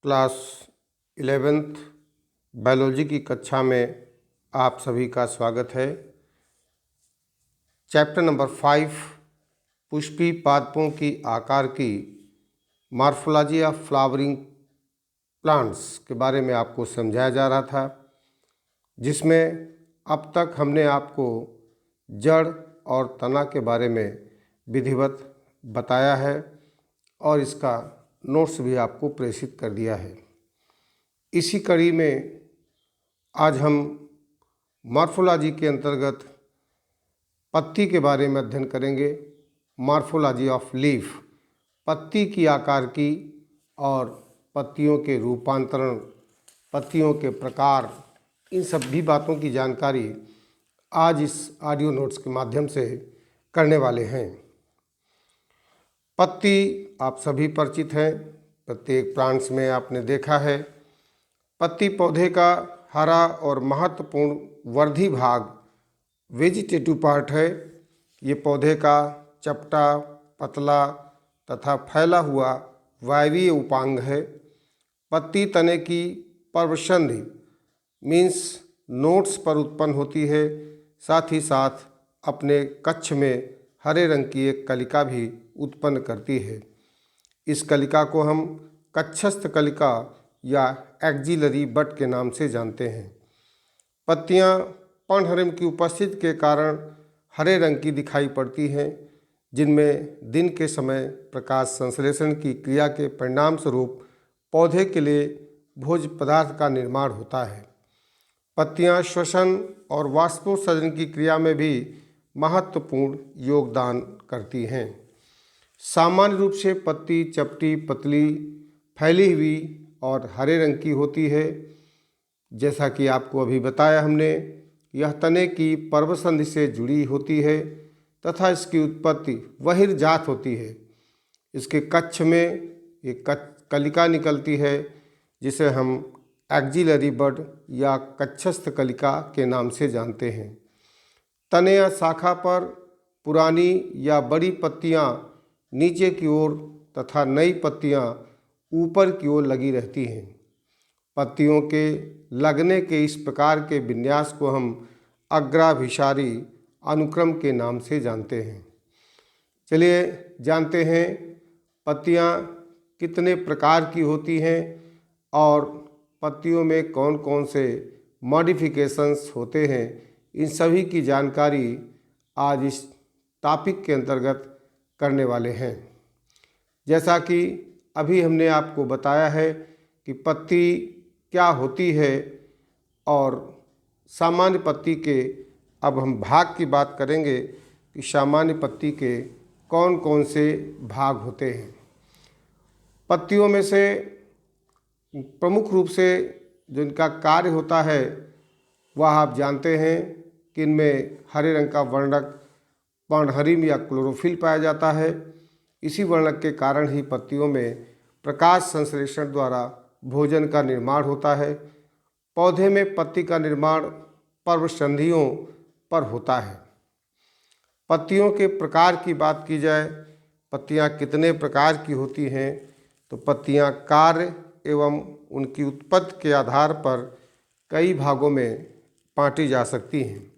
Class 11th biology की कक्षा में आप सभी का स्वागत है। चैप्टर नंबर 5 पुष्पी पादपों की आकार की मॉर्फोलॉजी ऑफ फ्लावरिंग प्लांट्स के बारे में आपको समझाया जा रहा था, जिसमें अब तक हमने आपको जड़ और तना के बारे में विधिवत बताया है और इसका नोट्स भी आपको प्रेषित कर दिया है। इसी कड़ी में आज हम मॉर्फोलॉजी के अंतर्गत पत्ती के बारे में अध्ययन करेंगे। मॉर्फोलॉजी ऑफ लीफ, पत्ती की आकार की और पत्तियों के रूपांतरण, पत्तियों के प्रकार, इन सभी बातों की जानकारी आज इस ऑडियो नोट्स के माध्यम से करने वाले हैं। पत्ती आप सभी परिचित हैं, प्रत्येक प्लांट्स में आपने देखा है। पत्ती पौधे का हरा और महत्वपूर्ण वर्धी भाग वेजिटेटिव पार्ट है। ये पौधे का चपटा, पतला तथा फैला हुआ वायवीय उपांग है। पत्ती तने की पर्वसंधि मीन्स नोड्स पर उत्पन्न होती है। साथ ही साथ अपने कक्ष में हरे रंग की एक कलिका भी उत्पन्न करती है। इस कलिका को हम कक्षस्थ कलिका या एक्जिलरी बड के नाम से जानते हैं। पत्तियां पर्णहरिम की उपस्थिति के कारण हरे रंग की दिखाई पड़ती हैं, जिनमें दिन के समय प्रकाश संश्लेषण की क्रिया के परिणाम स्वरूप पौधे के लिए भोज्य पदार्थ का निर्माण होता है। पत्तियां श्वसन और वाष्पोत्सर्जन की क्रिया में भी महत्वपूर्ण योगदान करती हैं। सामान्य रूप से पत्ती चपटी, पतली, फैली हुई और हरे रंग की होती है। जैसा कि आपको अभी बताया हमने, यह तने की पर्वसंधि से जुड़ी होती है तथा इसकी उत्पत्ति बहिर्जात होती है। इसके कक्ष में एक कलिका निकलती है, जिसे हम एक्जिलरी बड या कक्षस्थ कलिका के नाम से जानते हैं। तने या शाखा पर पुरानी या बड़ी पत्तियां नीचे की ओर तथा नई पत्तियां ऊपर की ओर लगी रहती हैं। पत्तियों के लगने के इस प्रकार के विन्यास को हम अग्राभिसारी अनुक्रम के नाम से जानते हैं। चलिए जानते हैं पत्तियां कितने प्रकार की होती हैं और पत्तियों में कौन कौन से मॉडिफिकेशंस होते हैं। इन सभी की जानकारी आज इस टॉपिक के अंतर्गत करने वाले हैं। जैसा कि अभी हमने आपको बताया है कि पत्ती क्या होती है और सामान्य पत्ती के अब हम भाग की बात करेंगे कि सामान्य पत्ती के कौन कौन से भाग होते हैं। पत्तियों में से प्रमुख रूप से जो इनका कार्य होता है वह आप जानते हैं कि इनमें हरे रंग का वर्णक पर्णहरिम या क्लोरोफिल पाया जाता है। इसी वर्णक के कारण ही पत्तियों में प्रकाश संश्लेषण द्वारा भोजन का निर्माण होता है। पौधे में पत्ती का निर्माण पर्वसंधियों पर होता है। पत्तियों के प्रकार की बात की जाए, पत्तियां कितने प्रकार की होती हैं, तो पत्तियां कार्य एवं उनकी उत्पत्ति के आधार पर कई भागों में बांटी जा सकती हैं।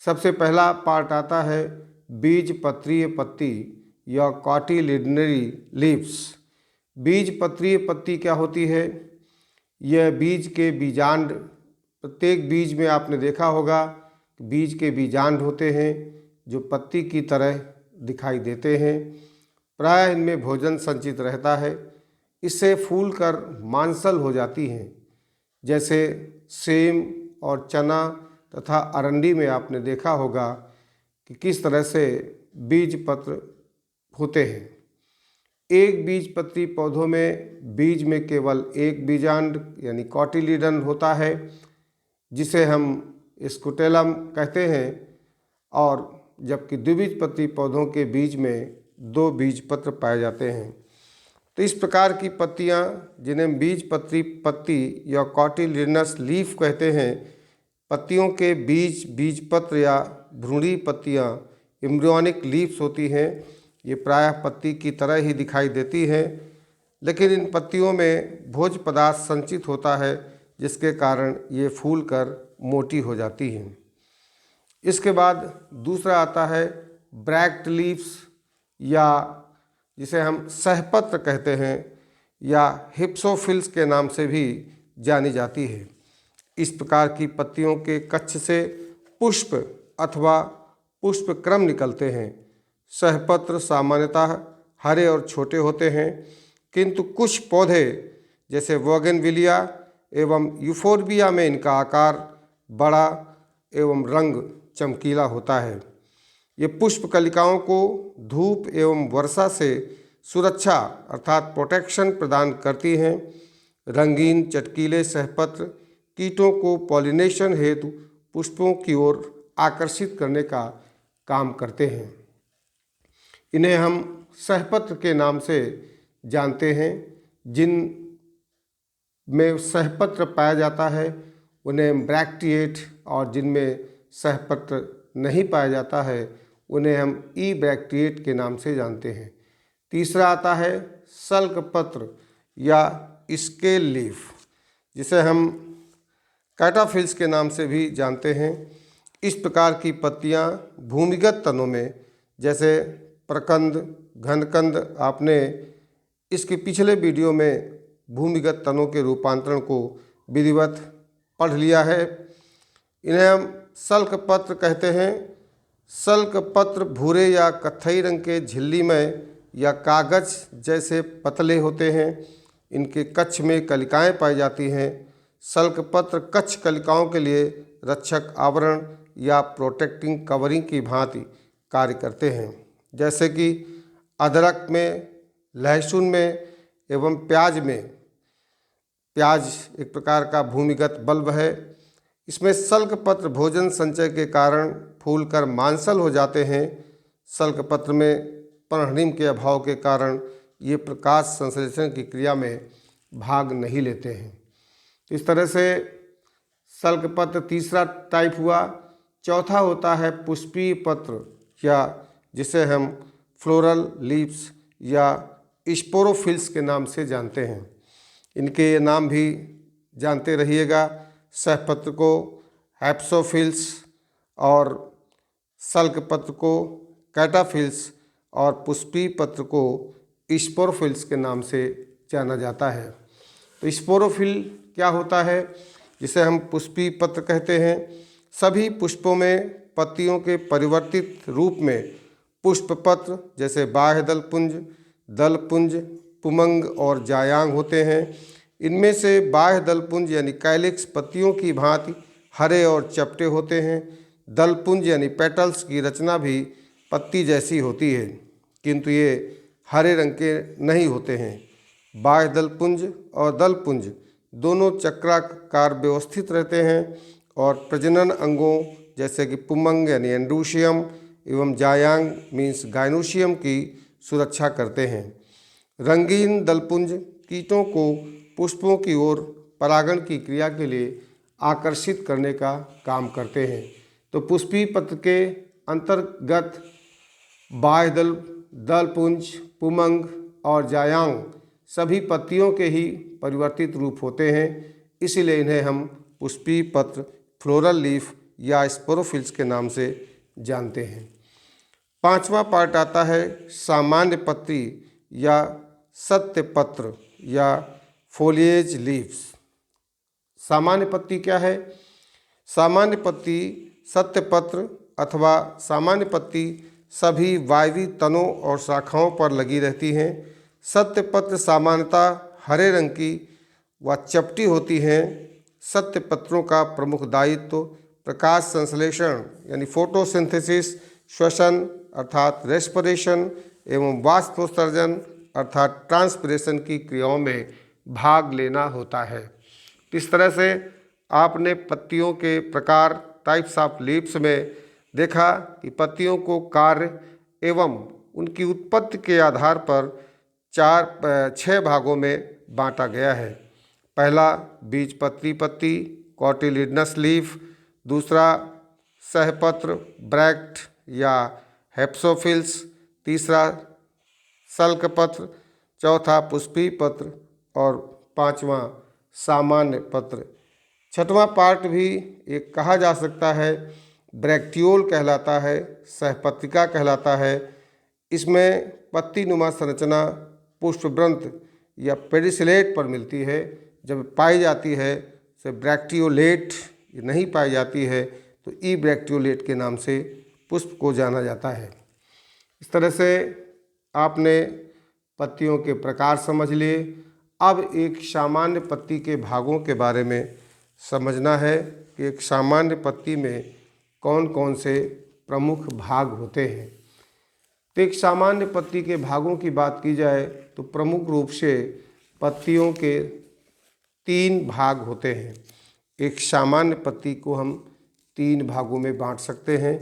सबसे पहला पार्ट आता है बीजपत्रीय पत्ती या कॉटिलिडनरी लीव्स। बीजपत्रीय पत्ती क्या होती है? यह बीज के बीजांड, प्रत्येक बीज में आपने देखा होगा बीज के बीजांड होते हैं जो पत्ती की तरह दिखाई देते हैं। प्रायः इनमें भोजन संचित रहता है। इससे फूलकर मांसल हो जाती हैं। जैसे सेम और चना तथा अरंडी में आपने देखा होगा कि किस तरह से बीज पत्र होते हैं। एक बीजपत्री पौधों में बीज में केवल एक बीजांड यानी कॉटिलिडन होता है, जिसे हम स्कुटेलम कहते हैं, और जबकि द्विबीजपत्री पौधों के बीज में दो बीजपत्र पाए जाते हैं। तो इस प्रकार की पत्तियां, जिन्हें बीजपत्री पत्ती या कॉटिलिडनस लीफ कहते हैं, पत्तियों के बीज, बीजपत्र या भ्रूणी पत्तियां एम्ब्रियोनिक लीव्स होती हैं। ये प्रायः पत्ती की तरह ही दिखाई देती हैं। लेकिन इन पत्तियों में भोज्य पदार्थ संचित होता है, जिसके कारण ये फूल कर मोटी हो जाती हैं। इसके बाद दूसरा आता है ब्रैक्ट लीव्स, या जिसे हम सहपत्र कहते हैं, या हिप्सोफिल्स के नाम से भी जानी जाती है। इस प्रकार की पत्तियों के कक्ष से पुष्प अथवा पुष्प क्रम निकलते हैं। सहपत्र सामान्यतः हरे और छोटे होते हैं, किंतु कुछ पौधे जैसे बोगनविलिया एवं यूफोर्बिया में इनका आकार बड़ा एवं रंग चमकीला होता है। ये पुष्प कलिकाओं को धूप एवं वर्षा से सुरक्षा अर्थात प्रोटेक्शन प्रदान करती हैं। रंगीन चटकीले सहपत्र कीटों को पॉलिनेशन हेतु पुष्पों की ओर आकर्षित करने का काम करते हैं। इन्हें हम सहपत्र के नाम से जानते हैं। जिन में सहपत्र पाया जाता है उन्हें ब्रैक्टिएट, और जिनमें सहपत्र नहीं पाया जाता है उन्हें हम ई ब्रैक्टिएट के नाम से जानते हैं। तीसरा आता है सल्क पत्र या स्केल लीफ, जिसे हम कैटाफिल्स के नाम से भी जानते हैं। इस प्रकार की पत्तियां भूमिगत तनों में, जैसे प्रकंद, घनकंद, आपने इसके पिछले वीडियो में भूमिगत तनों के रूपांतरण को विधिवत पढ़ लिया है। इन्हें हम सल्क पत्र कहते हैं। सल्क पत्र भूरे या कत्थई रंग के झिल्ली में या कागज जैसे पतले होते हैं। इनके कक्ष में कलिकाएं पाई जाती हैं। सल्क पत्र कक्ष कलिकाओं के लिए रक्षक आवरण या प्रोटेक्टिंग कवरिंग की भांति कार्य करते हैं, जैसे कि अदरक में, लहसुन में एवं प्याज में। प्याज एक प्रकार का भूमिगत बल्ब है। इसमें सल्क पत्र भोजन संचय के कारण फूलकर मांसल हो जाते हैं। सल्क पत्र में पर्णहिम के अभाव के कारण ये प्रकाश संश्लेषण की क्रिया में भाग नहीं लेते हैं। इस तरह से सल्क पत्र तीसरा टाइप हुआ। चौथा होता है पुष्पीय पत्र, या जिसे हम फ्लोरल लीव्स या स्पोरोफिल्स के नाम से जानते हैं। इनके ये नाम भी जानते रहिएगा। सहपत्र को हैप्सोफिल्स और सल्क पत्र को कैटाफिल्स और पुष्पीय पत्र को स्पोरोफिल्स के नाम से जाना जाता है। तो स्पोरोफिल क्या होता है, जिसे हम पुष्पीय पत्र कहते हैं? सभी पुष्पों में पत्तियों के परिवर्तित रूप में पुष्पपत्र जैसे बाह्य दलपुंज, पुमंग और जायांग होते हैं। इनमें से बाह्य दलपुंज यानी कैलिक्स पत्तियों की भांति हरे और चपटे होते हैं। दलपुंज यानी पेटल्स की रचना भी पत्ती जैसी होती है, किंतु ये हरे रंग के नहीं होते हैं। बाह्य दलपुंज और दलपुंज दोनों चक्राकार व्यवस्थित रहते हैं और प्रजनन अंगों जैसे कि पुमंग यानी एंड्रोशियम एवं जायांग मीन्स गाइनोशियम की सुरक्षा करते हैं। रंगीन दलपुंज कीटों को पुष्पों की ओर परागण की क्रिया के लिए आकर्षित करने का काम करते हैं। तो पुष्पीय पत्र के अंतर्गत बाह्य दलपुंज, पुमंग और जायांग सभी पत्तियों के ही परिवर्तित रूप होते हैं, इसीलिए इन्हें हम पुष्पीय पत्र, फ्लोरल लीफ या स्पोरोफिल्स के नाम से जानते हैं। पांचवा पार्ट आता है सामान्य पत्ती या सत्य पत्र या फोलिएज लीव्स। सामान्य पत्ती क्या है? सामान्य पत्ती सत्य पत्र अथवा सामान्य पत्ती सभी वायवी तनों और शाखाओं पर लगी रहती हैं। सत्य पत्र सामान्यतः हरे रंग की व चपटी होती हैं। सत्य पत्रों का प्रमुख दायित्व प्रकाश संश्लेषण यानी फोटोसिंथेसिस, श्वसन अर्थात रेस्पिरेशन एवं वाष्पोत्सर्जन अर्थात ट्रांसपिरेशन की क्रियाओं में भाग लेना होता है। इस तरह से आपने पत्तियों के प्रकार, टाइप्स ऑफ लीव्स में देखा कि पत्तियों को कार्य एवं उनकी उत्पत्ति के आधार पर 6 भागों में बांटा गया है। पहला बीजपत्री पत्ती कॉटिलिडनस लीफ, दूसरा सहपत्र ब्रैक्ट या हेप्सोफिल्स, तीसरा सल्क पत्र, चौथा पुष्पीय पत्र और पांचवा सामान्य पत्र। छठवां पार्ट भी एक कहा जा सकता है ब्रैक्टियोल कहलाता है, सहपत्रिका कहलाता है। इसमें पत्ती नुमा संरचना पुष्पवृंत या पेडिसिलेट पर मिलती है। जब पाई जाती है से ब्रैक्टियोलेट नहीं पाई जाती है तो ई ब्रैक्टियोलेट के नाम से पुष्प को जाना जाता है। इस तरह से आपने पत्तियों के प्रकार समझ लिए। अब एक सामान्य पत्ती के भागों के बारे में समझना है कि एक सामान्य पत्ती में कौन कौन से प्रमुख भाग होते हैं। तो एक सामान्य पत्ती के भागों की बात की जाए तो प्रमुख रूप से पत्तियों के 3 भाग होते हैं। एक सामान्य पत्ती को हम 3 भागों में बांट सकते हैं।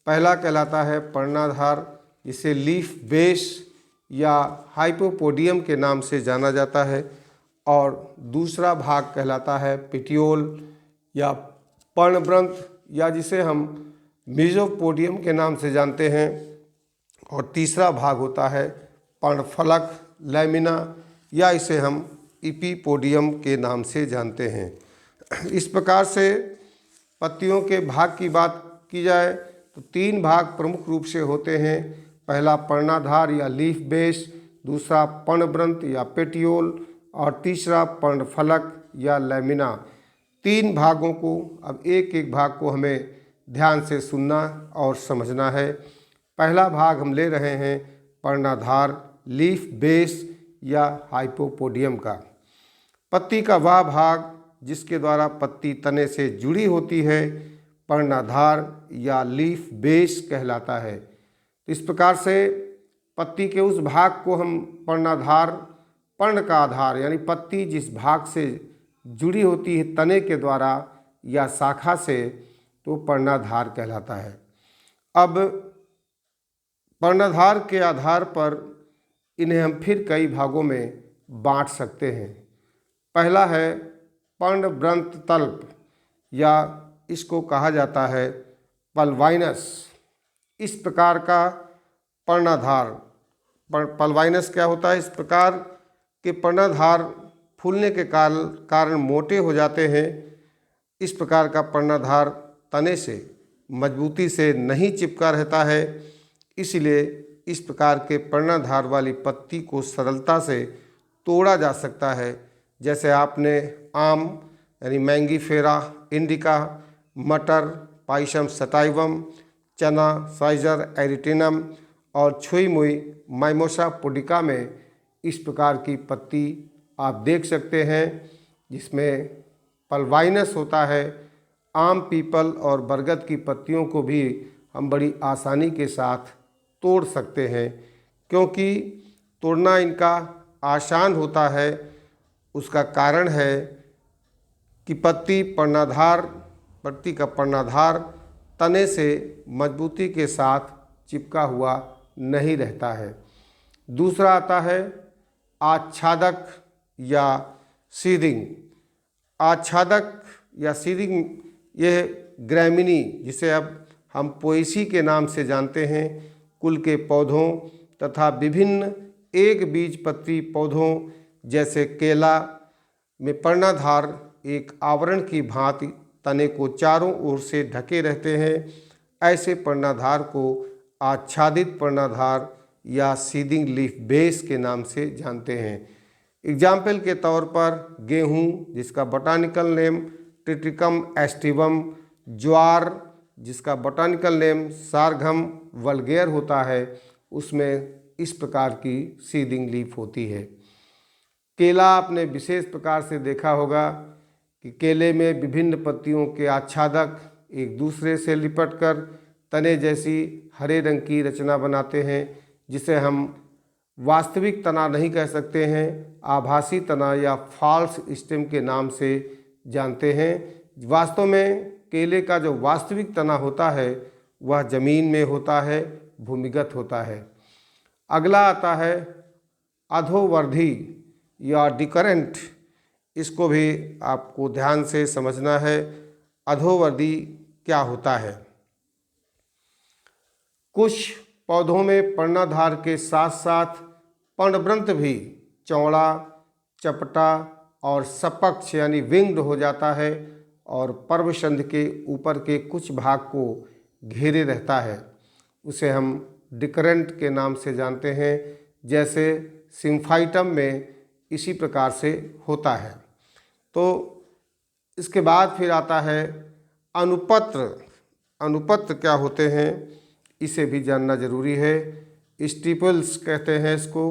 पहला कहलाता है पर्णाधार, जिसे लीफ बेस या हाइपोपोडियम के नाम से जाना जाता है, और दूसरा भाग कहलाता है पेटियोल या पर्णवृंत, या जिसे हम मेसोपोडियम के नाम से जानते हैं, और तीसरा भाग होता है पर्णफलक लैमिना, या इसे हम इपीपोडियम के नाम से जानते हैं। इस प्रकार से पत्तियों के भाग की बात की जाए तो 3 भाग प्रमुख रूप से होते हैं। पहला पर्णाधार या लीफ बेस, दूसरा पर्णवृंत या पेटियोल, और तीसरा पर्णफलक या लैमिना। 3 भागों को अब एक एक भाग को हमें ध्यान से सुनना और समझना है। पहला भाग हम ले रहे हैं पर्णाधार, लीफ बेस या हाइपोपोडियम का। पत्ती का वह भाग जिसके द्वारा पत्ती तने से जुड़ी होती है पर्णाधार या लीफ बेस कहलाता है। इस प्रकार से पत्ती के उस भाग को हम पर्णाधार, पर्ण का आधार यानी पत्ती जिस भाग से जुड़ी होती है तने के द्वारा या शाखा से, तो पर्णाधार कहलाता है। अब पर्णाधार के आधार पर इन्हें हम फिर कई भागों में बांट सकते हैं। पहला है पर्णवृंत तल्प, या इसको कहा जाता है पल्वाइनस। इस प्रकार का पर्णाधार, पल्वाइनस क्या होता है? इस प्रकार के पर्णाधार फूलने के कारण मोटे हो जाते हैं। इस प्रकार का पर्णाधार तने से मजबूती से नहीं चिपका रहता है, इसलिए इस प्रकार के पर्णाधार वाली पत्ती को सरलता से तोड़ा जा सकता है। जैसे आपने आम यानी मैंगीफेरा इंडिका, मटर पाइसम सटाइवम, चना साइजर एरिटिनम और छुई मुई माइमोसा पुडिका में इस प्रकार की पत्ती आप देख सकते हैं, जिसमें पल्वाइनस होता है। आम, पीपल और बरगद की पत्तियों को भी हम बड़ी आसानी के साथ तोड़ सकते हैं, क्योंकि तोड़ना इनका आसान होता है। उसका कारण है कि पत्ती का पर्णाधार तने से मजबूती के साथ चिपका हुआ नहीं रहता है। दूसरा आता है आच्छादक या सीडिंग। आच्छादक या सीडिंग यह ग्रैमिनी, जिसे अब हम पोएसी के नाम से जानते हैं, कुल के पौधों तथा विभिन्न एक बीज पत्री पौधों जैसे केला में पर्णाधार एक आवरण की भांति तने को चारों ओर से ढके रहते हैं। ऐसे पर्णाधार को आच्छादित पर्णाधार या सीडिंग लीफ बेस के नाम से जानते हैं। एग्जाम्पल के तौर पर गेहूं, जिसका बोटानिकल नेम ट्रिटिकम एस्टिवम, ज्वार, जिसका बोटानिकल नेम सारघम वल्गेर होता है, उसमें इस प्रकार की सीडिंग लीफ होती है। केला आपने विशेष प्रकार से देखा होगा कि केले में विभिन्न पत्तियों के आच्छादक एक दूसरे से लिपटकर तने जैसी हरे रंग की रचना बनाते हैं, जिसे हम वास्तविक तना नहीं कह सकते हैं, आभासी तना या फॉल्स स्टेम के नाम से जानते हैं। वास्तव में केले का जो वास्तविक तना होता है वह जमीन में होता है, भूमिगत होता है। अगला आता है अधोवर्धी या डिकरेंट। इसको भी आपको ध्यान से समझना है। अधोवर्धी क्या होता है? कुछ पौधों में पर्णाधार के साथ साथ पर्णवृंत भी चौड़ा, चपटा और सपक्ष यानी विंग्ड हो जाता है और पर्वसंध के ऊपर के कुछ भाग को घेरे रहता है। उसे हम डिकरेंट के नाम से जानते हैं, जैसे सिम्फाइटम में इसी प्रकार से होता है। तो इसके बाद फिर आता है अनुपत्र। अनुपत्र क्या होते हैं, इसे भी जानना जरूरी है। स्टिपल्स कहते हैं इसको।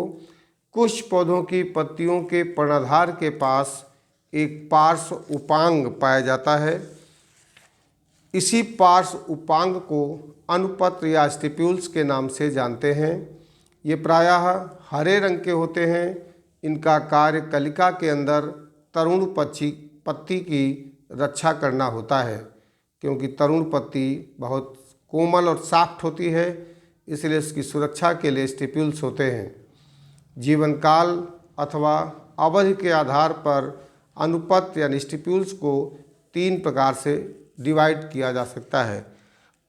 कुछ पौधों की पत्तियों के पर्णाधार के पास एक पार्श्व उपांग पाया जाता है। इसी पार्श्व उपांग को अनुपत्र या स्टिप्यूल्स के नाम से जानते हैं। ये प्रायः हरे रंग के होते हैं। इनका कार्य कलिका के अंदर तरुण पत्ती की रक्षा करना होता है, क्योंकि तरुण पत्ती बहुत कोमल और सॉफ्ट होती है, इसलिए इसकी सुरक्षा के लिए स्टिप्यूल्स होते हैं। जीवन काल अथवा अवधि के आधार पर अनुपत्र यानी स्टिप्यूल्स को 3 प्रकार से डिवाइड किया जा सकता है।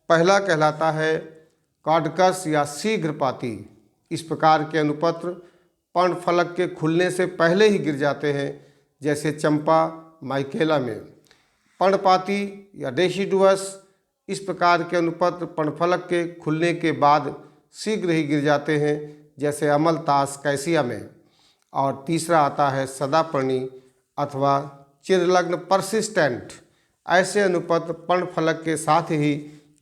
पहला कहलाता है कॉडकस या शीघ्रपाती। इस प्रकार के अनुपत्र पर्णफलक के खुलने से पहले ही गिर जाते हैं, जैसे चंपा माइकेला में। पर्णपाती या डेसिडुअस, इस प्रकार के अनुपत्र पर्णफलक के खुलने के बाद शीघ्र ही गिर जाते हैं, जैसे अमलतास कैसिया में। और तीसरा आता है सदापर्णी अथवा चिरलग्न परसिस्टेंट। ऐसे अनुपत्र पर्णफलक के साथ ही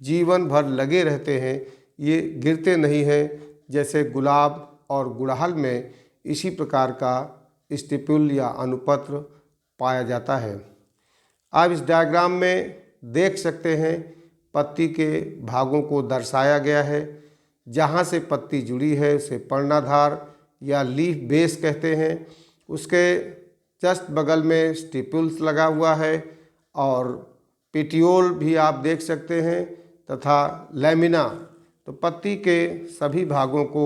जीवन भर लगे रहते हैं, ये गिरते नहीं हैं, जैसे गुलाब और गुड़हल में इसी प्रकार का स्टिप्यूल या अनुपत्र पाया जाता है। आप इस डायग्राम में देख सकते हैं पत्ती के भागों को दर्शाया गया है। जहाँ से पत्ती जुड़ी है उसे पर्णाधार या लीफ बेस कहते हैं। उसके जस्ट बगल में स्टिप्यूल्स लगा हुआ है और पेटियोल भी आप देख सकते हैं तथा लैमिना। तो पत्ती के सभी भागों को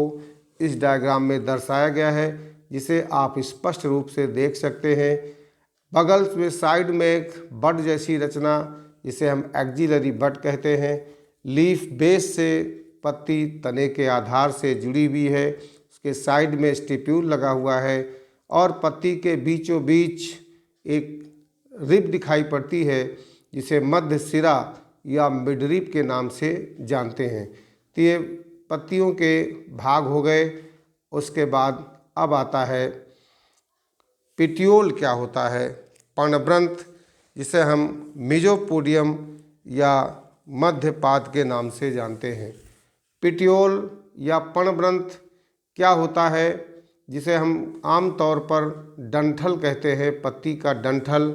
इस डायग्राम में दर्शाया गया है, जिसे आप स्पष्ट रूप से देख सकते हैं। बगल में साइड में एक बड जैसी रचना, जिसे हम एक्जिलरी बड कहते हैं। लीफ बेस से पत्ती तने के आधार से जुड़ी हुई है। उसके साइड में स्टिप्यूल लगा हुआ है और पत्ती के बीचों बीच एक रिब दिखाई पड़ती है, जिसे मध्य सिरा या मिडरिप के नाम से जानते हैं। तो ये पत्तियों के भाग हो गए। उसके बाद अब आता है पेटियोल। क्या होता है? पर्णवृंत, जिसे हम मेजोपोडियम या मध्यपाद के नाम से जानते हैं। पेटियोल या पर्णवृंत क्या होता है, जिसे हम आमतौर पर डंठल कहते हैं, पत्ती का डंठल।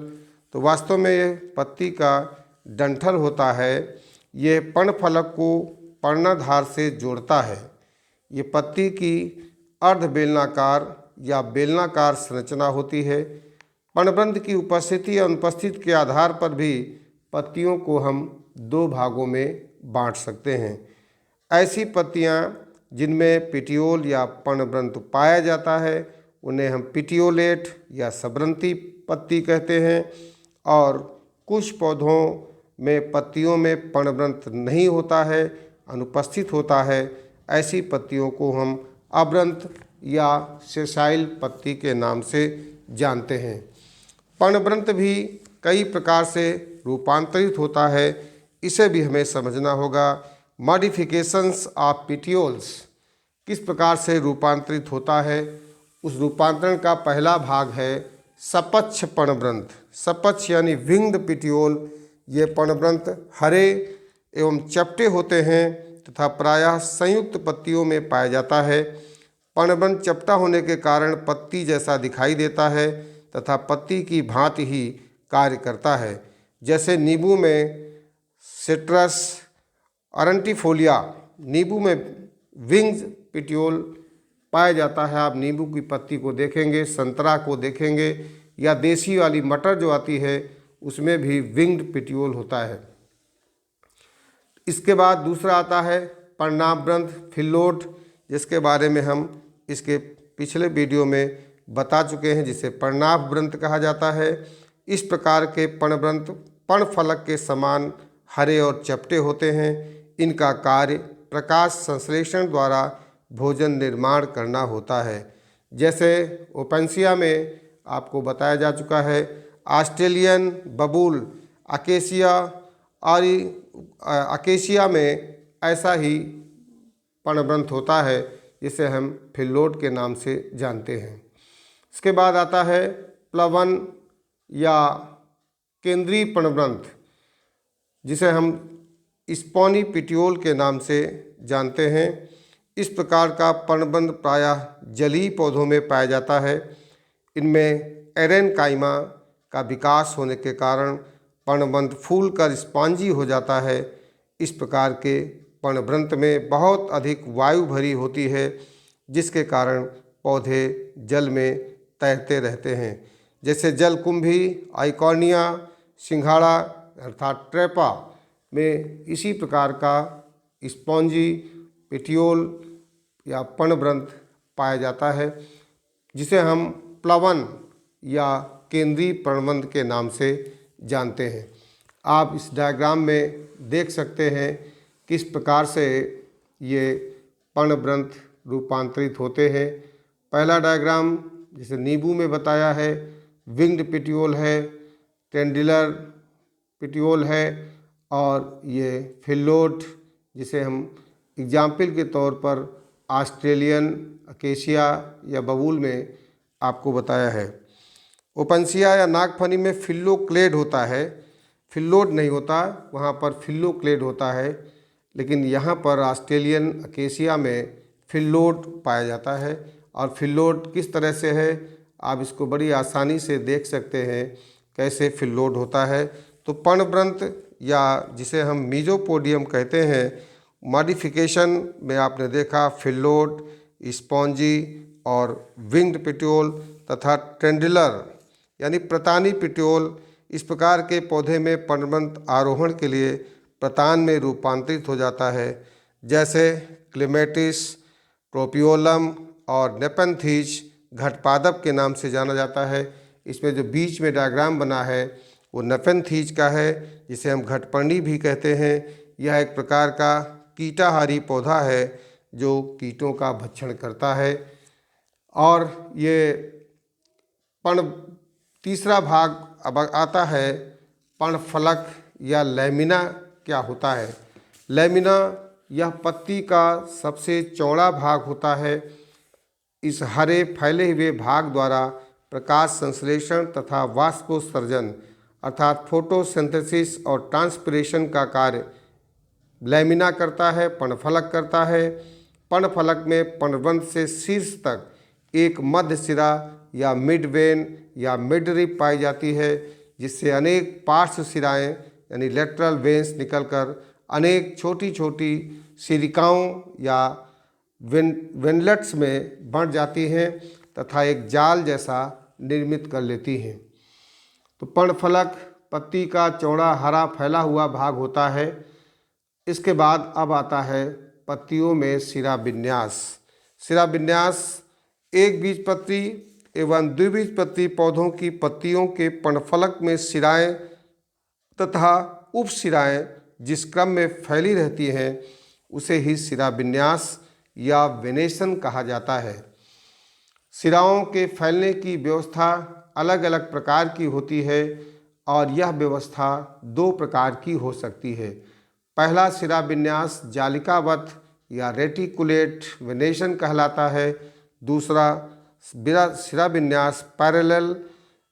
तो वास्तव में ये पत्ती का डंठल होता है। ये पर्णफलक को पर्णाधार से जोड़ता है। ये पत्ती की अर्ध बेलनाकार या बेलनाकार संरचना होती है। पर्णवृंत की उपस्थिति या अनुपस्थिति के आधार पर भी पत्तियों को हम 2 भागों में बांट सकते हैं। ऐसी पत्तियां जिनमें पेटियोल या पर्णवृंत पाया जाता है उन्हें हम पेटियोलेट या सबरंती पत्ती कहते हैं। और कुछ पौधों में पत्तियों में पर्णवृंत नहीं होता है, अनुपस्थित होता है। ऐसी पत्तियों को हम अवृंत या सेसाइल पत्ती के नाम से जानते हैं। पर्णवृंत भी कई प्रकार से रूपांतरित होता है, इसे भी हमें समझना होगा। मॉडिफिकेशंस ऑफ पेटियोल्स किस प्रकार से रूपांतरित होता है, उस रूपांतरण का पहला भाग है सपक्ष पर्णवृंत। सपक्ष यानी विंग्ड पेटियोल। ये पर्णवृंत हरे एवं चपटे होते हैं तथा प्रायः संयुक्त पत्तियों में पाया जाता है। पर्णवृंत चपटा होने के कारण पत्ती जैसा दिखाई देता है तथा पत्ती की भांति ही कार्य करता है। जैसे नींबू में सिट्रस अरंटिफोलिया, नींबू में विंग्स पेटियोल पाया जाता है। आप नींबू की पत्ती को देखेंगे, संतरा को देखेंगे, या देसी वाली मटर जो आती है उसमें भी विंग्ड पेटियोल होता है। इसके बाद दूसरा आता है पर्णावृंत फिल्लोड, जिसके बारे में हम इसके पिछले वीडियो में बता चुके हैं, जिसे पर्णावृंत कहा जाता है। इस प्रकार के पर्णवृंत पर्णफलक के समान हरे और चपटे होते हैं। इनका कार्य प्रकाश संश्लेषण द्वारा भोजन निर्माण करना होता है। जैसे ओपेंसिया में आपको बताया जा चुका है, ऑस्ट्रेलियन बबूल, अकेसिया और अकेसिया में ऐसा ही पर्णवृंत होता है जिसे हम फिल्लोड के नाम से जानते हैं। इसके बाद आता है प्लवन या केंद्रीय पर्णवृंत, जिसे हम स्पॉनी पिटियोल के नाम से जानते हैं। इस प्रकार का पर्णवृंत प्रायः जलीय पौधों में पाया जाता है। इनमें एरेनकाइमा का विकास होने के कारण पर्णवृंत फूलकर स्पॉन्जी हो जाता है। इस प्रकार के पर्णवृंत में बहुत अधिक वायु भरी होती है, जिसके कारण पौधे जल में तैरते रहते हैं। जैसे जलकुंभी, आइकॉर्निया, सिंघाड़ा अर्थात ट्रेपा में इसी प्रकार का स्पॉन्जी पेटियोल या पर्णवृंत पाया जाता है, जिसे हम प्लवन या केंद्रीय पर्णवृंत के नाम से जानते हैं। आप इस डायग्राम में देख सकते हैं किस प्रकार से ये पर्णवृंत रूपांतरित होते हैं। पहला डायग्राम जिसे नींबू में बताया है, विंग्ड पिटियोल है, टेंडिलर पिटियोल है, और ये फिल्लोड जिसे हम एग्जाम्पल के तौर पर ऑस्ट्रेलियन अकेसिया या बबूल में आपको बताया है। ओपेंसिया या नागफनी में फिल्लोक्लेड होता है, फिल्लोड नहीं होता, वहाँ पर फिल्लोक्लेड होता है, लेकिन यहाँ पर ऑस्ट्रेलियन अकेसिया में फिल्लोड पाया जाता है। और फिल्लोड किस तरह से है आप इसको बड़ी आसानी से देख सकते हैं कैसे फिल्लोड होता है। तो पर्णवृंत या जिसे हम मीजोपोडियम कहते हैं, मॉडिफिकेशन में आपने देखा फिल्लोड, स्पॉन्जी और विंग्ड पिटियोल तथा टेंडिलर यानी प्रतानी पिटियोल, इस प्रकार के पौधे में पर्णवृंत आरोहण के लिए प्रतान में रूपांतरित हो जाता है। जैसे क्लेमेटिस, प्रोपियोलम और नेपेंथीज घटपादप के नाम से जाना जाता है। इसमें जो बीच में डायग्राम बना है वो नेपेंथीज का है, जिसे हम घटपर्णी भी कहते हैं। यह एक प्रकार का कीटाहारी पौधा है जो कीटों का भक्षण करता है। और ये तीसरा भाग अब आता है पर्णफलक या लैमिना क्या होता है। लैमिना यह पत्ती का सबसे चौड़ा भाग होता है। इस हरे फैले हुए भाग द्वारा प्रकाश संश्लेषण तथा वाष्पोत्सर्जन अर्थात फोटोसिंथेसिस और ट्रांसपिरेशन का कार्य लैमिना करता है, पर्णफलक करता है। पर्णफलक में पर्णवृंत से शीर्ष तक एक मध्य सिरा या मिड वेन या मिड रिब पाई जाती है, जिससे अनेक पार्श्व सिराएं यानी लेटरल वेन्स निकलकर अनेक छोटी छोटी सिरिकाओं या वेनलेट्स में बढ़ जाती हैं तथा एक जाल जैसा निर्मित कर लेती हैं। तो पर्णफलक पत्ती का चौड़ा हरा फैला हुआ भाग होता है। इसके बाद अब आता है पत्तियों में सिरा विन्यास। सिरा विन्यास एक बीजपत्री एवं द्विबीजपत्री पौधों की पत्तियों के पर्णफलक में सिराएं तथा उपसिराएं जिस क्रम में फैली रहती हैं उसे ही सिरा विन्यास या वेनेशन कहा जाता है। सिराओं के फैलने की व्यवस्था अलग अलग प्रकार की होती है और यह व्यवस्था दो प्रकार की हो सकती है। पहला सिरा विन्यास जालिकावत या रेटिकुलेट वेनेशन कहलाता है। दूसरा सिरा विन्यास पैरेलल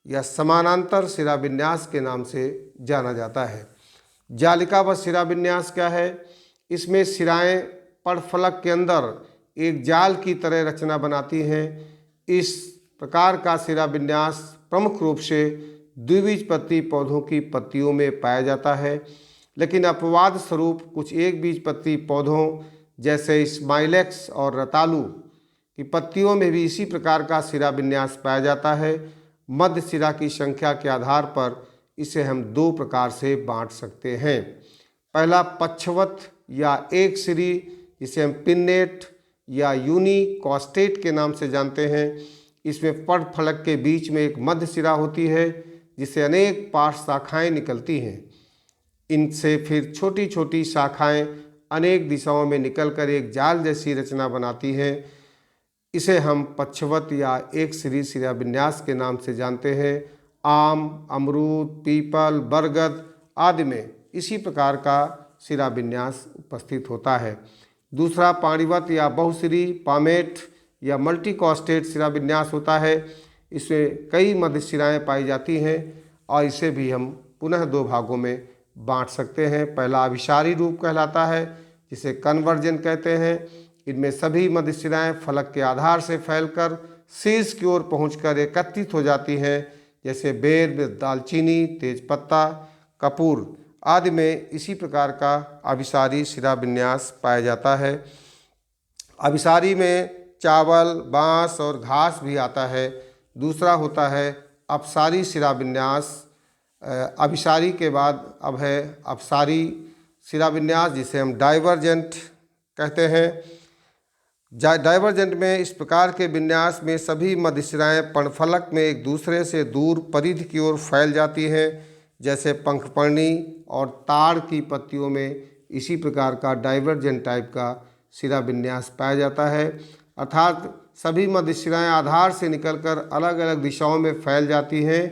या समानांतर सिरा विन्यास के नाम से जाना जाता है। जालिकावत सिरा विन्यास क्या है? इसमें सिराएं पर्णफलक के अंदर एक जाल की तरह रचना बनाती हैं। इस प्रकार का सिरा विन्यास प्रमुख रूप से द्विबीजपत्री पौधों की पत्तियों में पाया जाता है, लेकिन अपवाद स्वरूप कुछ एक बीजपत्री पौधों जैसे स्माइलेक्स और रतालू की पत्तियों में भी इसी प्रकार का सिरा विन्यास पाया जाता है। मध्य सिरा की संख्या के आधार पर इसे हम दो प्रकार से बांट सकते हैं। पहला पक्षवत या एक सिरी, जिसे हम पिन्नेट या यूनिकॉस्टेट के नाम से जानते हैं। इसमें पर्णफलक के बीच में एक मध्य सिरा होती है जिससे अनेक पार्श्व शाखाएं निकलती हैं। इनसे फिर छोटी छोटी शाखाएं अनेक दिशाओं में निकलकर एक जाल जैसी रचना बनाती हैं। इसे हम पक्षवत या एक श्री शिराविन्यास के नाम से जानते हैं। आम, अमरूद, पीपल, बरगद आदि में इसी प्रकार का शिराविन्यास उपस्थित होता है। दूसरा पाणिवत या बहुश्री, पामेट या मल्टीकॉस्टेट शिराविन्यास होता है। इसमें कई मध्य शिराएँ पाई जाती हैं और इसे भी हम पुनः दो भागों में बांट सकते हैं। पहला अभिसारी रूप कहलाता है, जिसे कन्वर्जन कहते हैं। इनमें सभी मध्य शिराएँ फलक के आधार से फैलकर शीर्ष की ओर पहुंचकर एकत्रित हो जाती हैं। जैसे बेर में दालचीनी, तेजपत्ता, कपूर आदि में इसी प्रकार का अभिसारी शिराविन्यास पाया जाता है। अभिसारी में चावल, बांस और घास भी आता है। दूसरा होता है अपसारी शिराविन्यास। अभिसारी के बाद अब है अपसारी शिराविन्यास, जिसे हम डाइवर्जेंट कहते हैं। डाइवर्जेंट में इस प्रकार के विन्यास में सभी मध्य शिराएँ पर्णफलक में एक दूसरे से दूर परिधि की ओर फैल जाती हैं। जैसे पंखपर्णी और ताड़ की पत्तियों में इसी प्रकार का डाइवर्जेंट टाइप का शिराविन्यास पाया जाता है। अर्थात सभी मध्य शिराएँ आधार से निकलकर अलग अलग दिशाओं में फैल जाती हैं।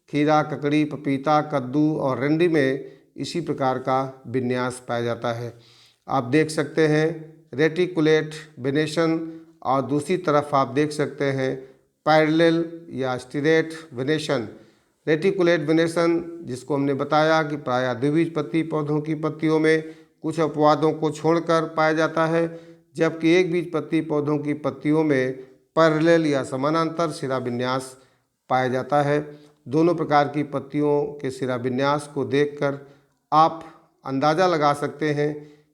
खीरा, ककड़ी, पपीता, कद्दू और रंडी में इसी प्रकार का विन्यास पाया जाता है। आप देख सकते हैं रेटिकुलेट वेनेशन और दूसरी तरफ आप देख सकते हैं पैरेलल या स्ट्रेट वेनेशन। रेटिकुलेट वेनेशन, जिसको हमने बताया कि प्रायः द्विबीजपत्री पौधों की पत्तियों में कुछ अपवादों को छोड़कर पाया जाता है, जबकि एक बीजपत्री पौधों की पत्तियों में पैरेलल या समानांतर शिराविन्यास पाया जाता है। दोनों प्रकार की पत्तियों के शिराविन्यास को देखकर आप अंदाज़ा लगा सकते हैं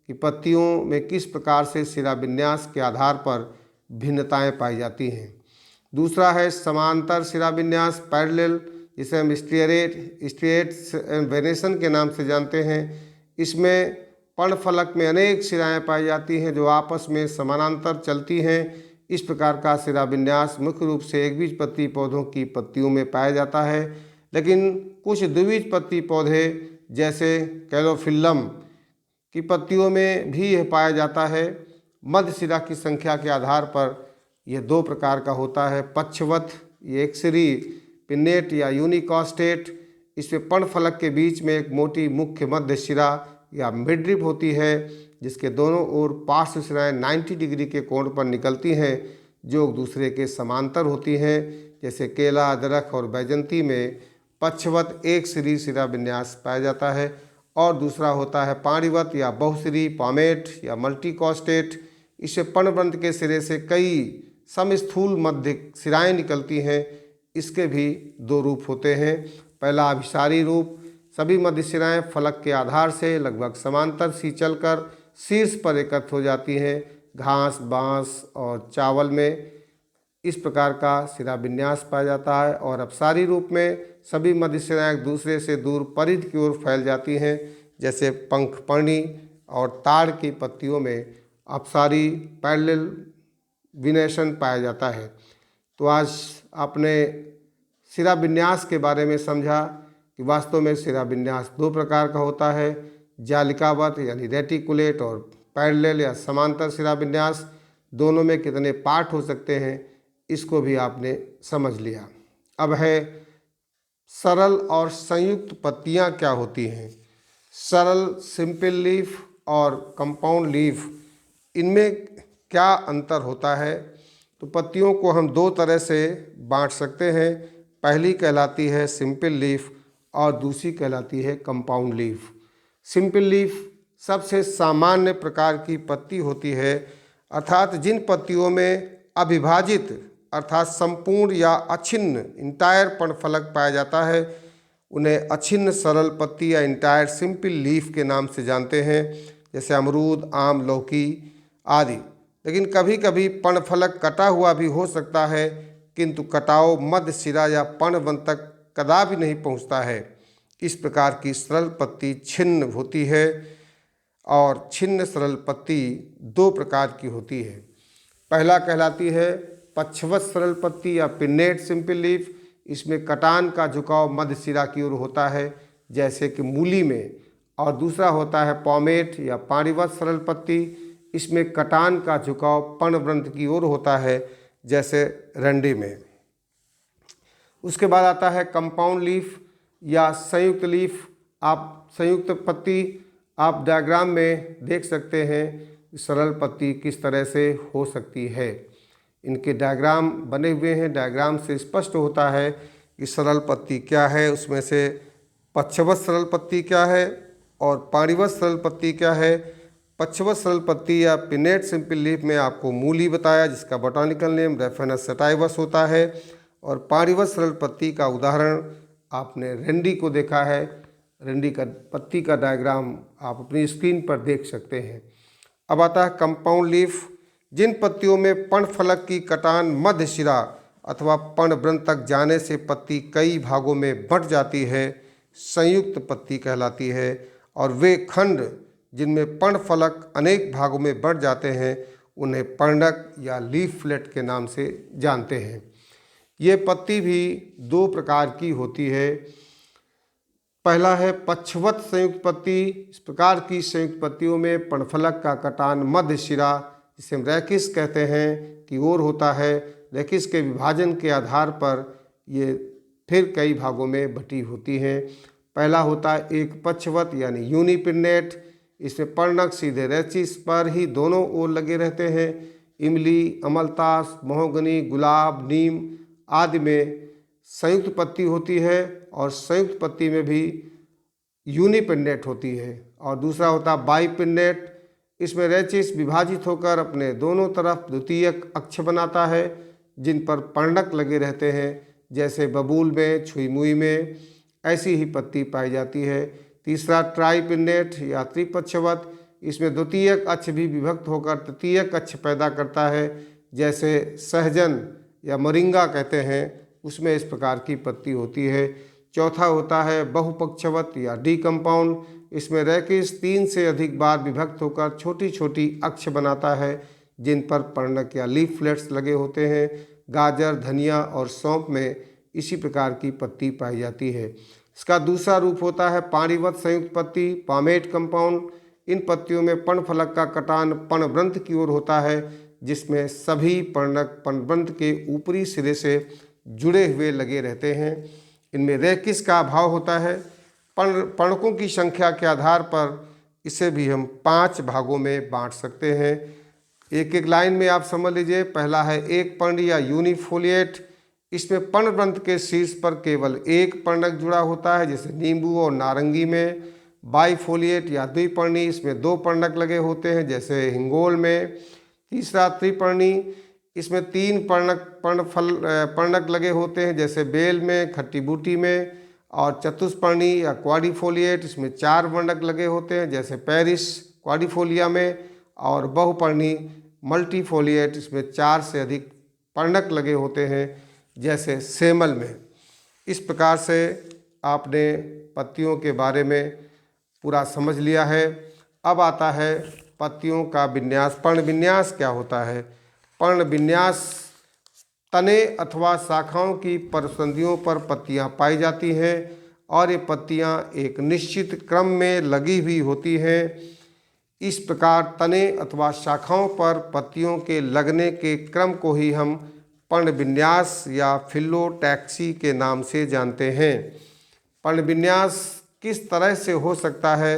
कि पत्तियों में किस प्रकार से शिराविन्यास के आधार पर भिन्नताएं पाई जाती हैं। दूसरा है समांतर शिराविन्यास, पैरेलल, जिसे हम स्ट्रेट वेनेशन के नाम से जानते हैं। इसमें पर्णफलक में अनेक शिराएँ पाई जाती हैं जो आपस में समानांतर चलती हैं। इस प्रकार का शिराविन्यास मुख्य रूप से एकबीजपत्री पौधों की पत्तियों में पाया जाता है, लेकिन कुछ द्विबीजपत्री पौधे जैसे कैलोफिल्लम की पत्तियों में भी यह पाया जाता है। मध्य शिरा की संख्या के आधार पर यह दो प्रकार का होता है। पक्षवत, ये एक श्री, पिन्नेट या यूनिकॉस्टेट। इसमें पर्णफलक के बीच में एक मोटी मुख्य मध्य शिरा या मिडरिप होती है, जिसके दोनों ओर पार्श्व शिराएँ 90 डिग्री के कोण पर निकलती हैं, जो एक दूसरे के समांतर होती हैं। जैसे केला, अदरक और बैजंती में पक्षवत एक श्री शिराविन्यास पाया जाता है। और दूसरा होता है पाणिवत या बहुश्री, पामेट या मल्टीकॉस्टेट। इससे पर्णवृंत के सिरे से कई समस्थूल मध्य शिराएँ निकलती हैं। इसके भी दो रूप होते हैं। पहला अभिसारी रूप, सभी मध्य शिराएँ फलक के आधार से लगभग समांतर सी चलकर शीर्ष पर एकत्र हो जाती हैं। घास, बांस और चावल में इस प्रकार का शिराविन्यास पाया जाता है। और अपसारी रूप में सभी मध्य शिराएँ एक दूसरे से दूर परिधि की ओर फैल जाती हैं। जैसे पंखपर्णी और ताड़ की पत्तियों में अपसारी पैरेलल विनेशन पाया जाता है। तो आज आपने शिराविन्यास के बारे में समझा कि वास्तव में शिराविन्यास दो प्रकार का होता है, जालिकावत यानी रेटिकुलेट और पैरेलल या समांतर शिराविन्यास। दोनों में कितने पार्ट हो सकते हैं, इसको भी आपने समझ लिया। अब है सरल और संयुक्त पत्तियां क्या होती हैं। सरल, सिंपल लीफ और कंपाउंड लीफ, इनमें क्या अंतर होता है। तो पत्तियों को हम दो तरह से बांट सकते हैं। पहली कहलाती है सिंपल लीफ और दूसरी कहलाती है कंपाउंड लीफ। सिंपल लीफ सबसे सामान्य प्रकार की पत्ती होती है, अर्थात जिन पत्तियों में अविभाजित अर्थात संपूर्ण या अछिन्न इंटायर पर्णफलक पाया जाता है, उन्हें अछिन्न सरल पत्ती या इंटायर सिंपल लीफ के नाम से जानते हैं। जैसे अमरूद, आम, लौकी आदि। लेकिन कभी कभी पर्णफलक कटा हुआ भी हो सकता है, किंतु कटाव मध्य शिरा या पर्णवन तक कदापि नहीं पहुंचता है। इस प्रकार की सरल पत्ती छिन्न होती है और छिन्न सरल पत्ती दो प्रकार की होती है। पहला कहलाती है पक्षवत सरल पत्ती या पिन्नेट सिंपल लीफ। इसमें कटान का झुकाव मध्य शिरा की ओर होता है, जैसे कि मूली में। और दूसरा होता है पॉमेट या पाणिवत सरल पत्ती। इसमें कटान का झुकाव पर्णवृंत की ओर होता है, जैसे रंडी में। उसके बाद आता है कंपाउंड लीफ या संयुक्त लीफ। आप संयुक्त पत्ती आप डायग्राम में देख सकते हैं सरल पत्ती किस तरह से हो सकती है। इनके डायग्राम बने हुए हैं। डायग्राम से स्पष्ट होता है कि सरल पत्ती क्या है, उसमें से पक्षवत सरल पत्ती क्या है और पाणिवत सरल पत्ती क्या है। पक्षवत सरल पत्ती या पिनेट सिंपल लीफ में आपको मूली बताया, जिसका बोटानिकल नेम रेफेनस सटाइवस होता है। और पाणिवत सरल पत्ती का उदाहरण आपने रेंडी को देखा है। रेंडी का पत्ती का डायग्राम आप अपनी स्क्रीन पर देख सकते हैं। अब आता है कंपाउंड लीफ। जिन पत्तियों में पर्णफलक की कटान मध्य शिरा अथवा पर्णवृंत तक जाने से पत्ती कई भागों में बंट जाती है, संयुक्त पत्ती कहलाती है। और वे खंड जिनमें पर्णफलक अनेक भागों में बंट जाते हैं उन्हें पर्णक या लीफलेट के नाम से जानते हैं। ये पत्ती भी दो प्रकार की होती है। पहला है पक्षवत संयुक्त पत्ती। इस प्रकार की संयुक्त पत्तियों में पर्णफलक का कटान मध्य शिरा, जिसे हम रैकिस कहते हैं, की ओर होता है। रैकिस के विभाजन के आधार पर ये फिर कई भागों में बटी होती हैं। पहला होता है एक पक्षवत यानी यूनिपिन्नेट। इसमें पर्णक सीधे रैचिस पर ही दोनों ओर लगे रहते हैं। इमली, अमलतास, महोगनी, गुलाब, नीम आदि में संयुक्त पत्ती होती है और संयुक्त पत्ती में भी यूनिपिन्नेट होती है। और दूसरा होता है बाइपिन्नेट। इसमें रैचिस विभाजित होकर अपने दोनों तरफ द्वितीयक अक्ष बनाता है जिन पर पर्णक लगे रहते हैं, जैसे बबूल में, छुई मुई में ऐसी ही पत्ती पाई जाती है। तीसरा ट्राइपिन्नेट या त्रिपक्षवत। इसमें द्वितीयक अक्ष भी विभक्त होकर तृतीयक अक्ष पैदा करता है, जैसे सहजन या मोरिंगा कहते हैं, उसमें इस प्रकार की पत्ती होती है। चौथा होता है बहुपक्षवत या डी कंपाउंड। इसमें रैकिस 3 से अधिक बार विभक्त होकर छोटी छोटी अक्ष बनाता है जिन पर पर्णक या लीफलेट्स लगे होते हैं। गाजर, धनिया और सौंफ में इसी प्रकार की पत्ती पाई जाती है। इसका दूसरा रूप होता है पाणिवत संयुक्त पत्ती, पामेट कंपाउंड। इन पत्तियों में पर्णफलक का कटान पर्णवृंत की ओर होता है, जिसमें सभी पर्णक पर्णवृंत के ऊपरी सिरे से जुड़े हुए लगे रहते हैं। इनमें रैकिस का अभाव होता है। पर्णकों की संख्या के आधार पर इसे भी हम 5 भागों में बांट सकते हैं। एक एक लाइन में आप समझ लीजिए। पहला है एक पर्णी या यूनिफोलिएट। इसमें पर्णवृंत के शीर्ष पर केवल एक पर्णक जुड़ा होता है, जैसे नींबू और नारंगी में। बाइफोलिएट या द्विपर्णी। इसमें 2 पर्णक लगे होते हैं, जैसे हिंगोल में। तीसरा त्रिपर्णी। इसमें 3 पर्णक लगे होते हैं, जैसे बेल में, खट्टी बूटी में। और चतुष्पर्णी या क्वाड्रिफोलिएट। इसमें 4 पर्णक लगे होते हैं, जैसे पेरिस क्वाड्रिफोलिया में। और बहुपर्णी मल्टीफोलिएट। इसमें 4 से अधिक पर्णक लगे होते हैं, जैसे सेमल में। इस प्रकार से आपने पत्तियों के बारे में पूरा समझ लिया है। अब आता है पत्तियों का विन्यास। पर्ण विन्यास क्या होता है? पर्ण विन्यास तने अथवा शाखाओं की परसंधियों पर पत्तियां पाई जाती हैं और ये पत्तियां एक निश्चित क्रम में लगी हुई होती हैं। इस प्रकार तने अथवा शाखाओं पर पत्तियों के लगने के क्रम को ही हम पर्ण विन्यास या फिलोटैक्सी के नाम से जानते हैं। पर्ण विन्यास किस तरह से हो सकता है,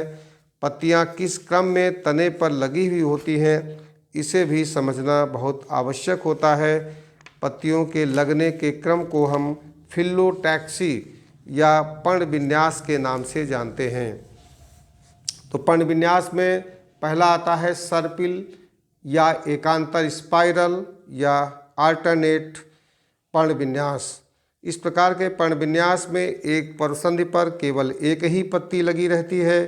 पत्तियां किस क्रम में तने पर लगी हुई होती हैं, इसे भी समझना बहुत आवश्यक होता है। पत्तियों के लगने के क्रम को हम फिलोटैक्सी या पर्ण विन्यास के नाम से जानते हैं। तो पर्ण विन्यास में पहला आता है सर्पिल या एकांतर स्पाइरल या आल्टरनेट पर्ण विन्यास। इस प्रकार के पर्ण विन्यास में एक परसंधि पर केवल एक ही पत्ती लगी रहती है,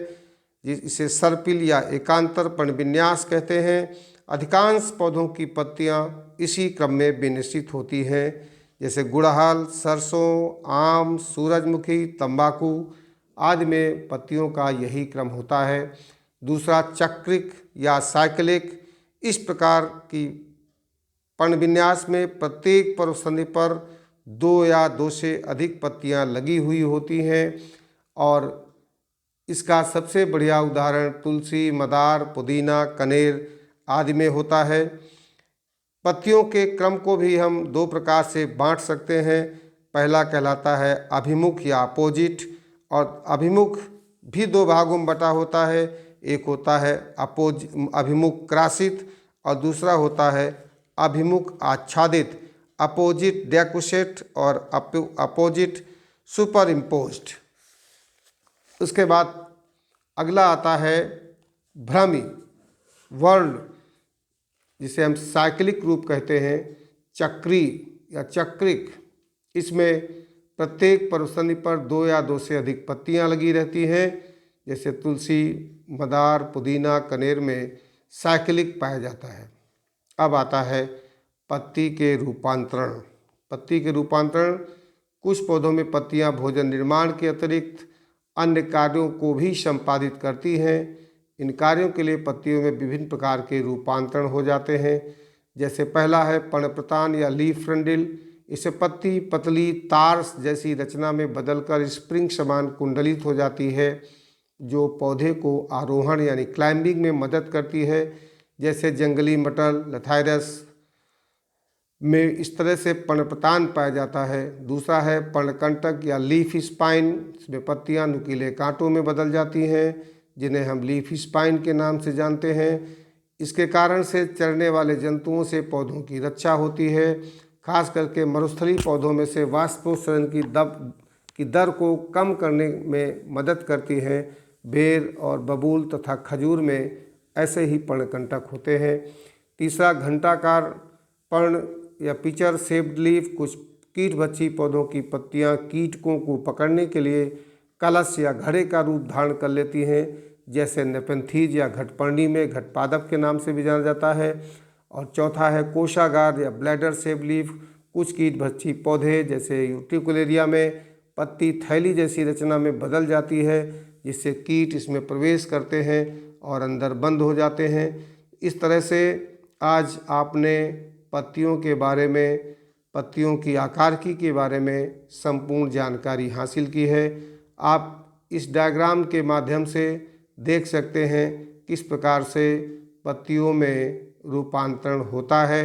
जिसे सर्पिल या एकांतर पर्ण विन्यास कहते हैं। अधिकांश पौधों की पत्तियां इसी क्रम में विन्यसित होती हैं, जैसे गुड़हल, सरसों, आम, सूरजमुखी, तंबाकू आदि में पत्तियों का यही क्रम होता है। दूसरा चक्रिक या साइक्लिक। इस प्रकार की पर्ण विन्यास में प्रत्येक परसंधि पर 2 या 2 से अधिक पत्तियां लगी हुई होती हैं और इसका सबसे बढ़िया उदाहरण तुलसी, मदार, पुदीना, कनेर आदि में होता है। पत्तियों के क्रम को भी हम दो प्रकार से बांट सकते हैं। पहला कहलाता है अभिमुख या अपोजिट, और अभिमुख भी दो भागों में बटा होता है। एक होता है अभिमुख क्रासित और दूसरा होता है अभिमुख आच्छादित, अपोजिट डेकुसेट और अपोजिट सुपर इम्पोज्ड। उसके बाद अगला आता है भ्रमी वर्ण, जिसे हम साइक्लिक रूप कहते हैं, चक्री या चक्रिक। इसमें प्रत्येक पर्वतसरणी पर दो या दो से अधिक पत्तियां लगी रहती हैं। जैसे तुलसी, मदार, पुदीना, कनेर में साइक्लिक पाया जाता है। अब आता है पत्ती के रूपांतरण। पत्ती के रूपांतरण, कुछ पौधों में पत्तियां भोजन निर्माण के अतिरिक्त अन्य कार्यों को भी संपादित करती हैं। इन कार्यों के लिए पत्तियों में विभिन्न प्रकार के रूपांतरण हो जाते हैं। जैसे पहला है पर्णप्रतान या लीफ फ्रंडिल। इसे पत्ती पतली तार जैसी रचना में बदलकर स्प्रिंग समान कुंडलित हो जाती है, जो पौधे को आरोहण यानी क्लाइंबिंग में मदद करती है। जैसे जंगली मटर, लथाइरस में इस तरह से पर्णप्रतान पाया जाता है। दूसरा है पर्णकंटक या लीफ स्पाइन। इसमें पत्तियां नुकीले कांटों में बदल जाती हैं, जिन्हें हम लीफ स्पाइन के नाम से जानते हैं। इसके कारण से चरने वाले जंतुओं से पौधों की रक्षा होती है। खास करके मरुस्थलीय पौधों में से वाष्पोत्सर्जन की दर को कम करने में मदद करती है। बेर और बबूल तथा खजूर में ऐसे ही पर्णकंटक होते हैं। तीसरा घंटाकार पर्ण या पिचर शेप्ड लीफ। कुछ कीटभक्षी पौधों की पत्तियां कीटकों को पकड़ने के लिए कलश या घड़े का रूप धारण कर लेती हैं। जैसे नेपेंथीज या घटपर्णी में घटपादप के नाम से भी जाना जाता है। और चौथा है कोषागार या ब्लैडर शेप लीफ। कुछ कीटभक्षी पौधे जैसे यूट्रिकुलेरिया में पत्ती थैली जैसी रचना में बदल जाती है, जिससे कीट इसमें प्रवेश करते हैं और अंदर बंद हो जाते हैं। इस तरह से आज आपने पत्तियों के बारे में, पत्तियों की आकारिकी के बारे में संपूर्ण जानकारी हासिल की है। आप इस डायग्राम के माध्यम से देख सकते हैं किस प्रकार से पत्तियों में रूपांतरण होता है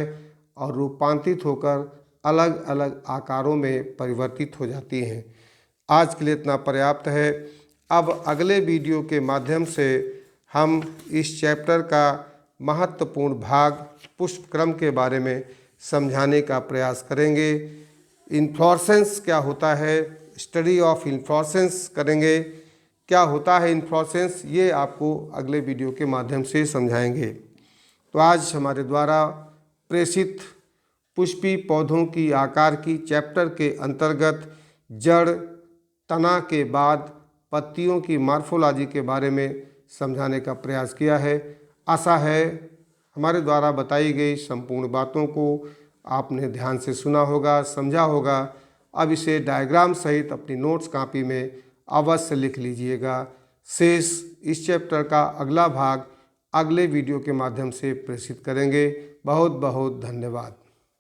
और रूपांतरित होकर अलग अलग आकारों में परिवर्तित हो जाती हैं। आज के लिए इतना पर्याप्त है। अब अगले वीडियो के माध्यम से हम इस चैप्टर का महत्वपूर्ण भाग पुष्पक्रम के बारे में समझाने का प्रयास करेंगे। इन्फ्लोरेसेंस क्या होता है, स्टडी ऑफ इन्फ्लोरेसेंस करेंगे। क्या होता है इन्फ्लोरेसेंस, ये आपको अगले वीडियो के माध्यम से समझाएंगे। तो आज हमारे द्वारा प्रेषित पुष्पी पौधों की आकार की चैप्टर के अंतर्गत जड़, तना के बाद पत्तियों की मॉर्फोलॉजी के बारे में समझाने का प्रयास किया है। आशा है हमारे द्वारा बताई गई संपूर्ण बातों को आपने ध्यान से सुना होगा, समझा होगा। अब इसे डायग्राम सहित अपनी नोट्स कॉपी में अवश्य लिख लीजिएगा। शेष इस चैप्टर का अगला भाग अगले वीडियो के माध्यम से प्रेषित करेंगे। बहुत बहुत धन्यवाद।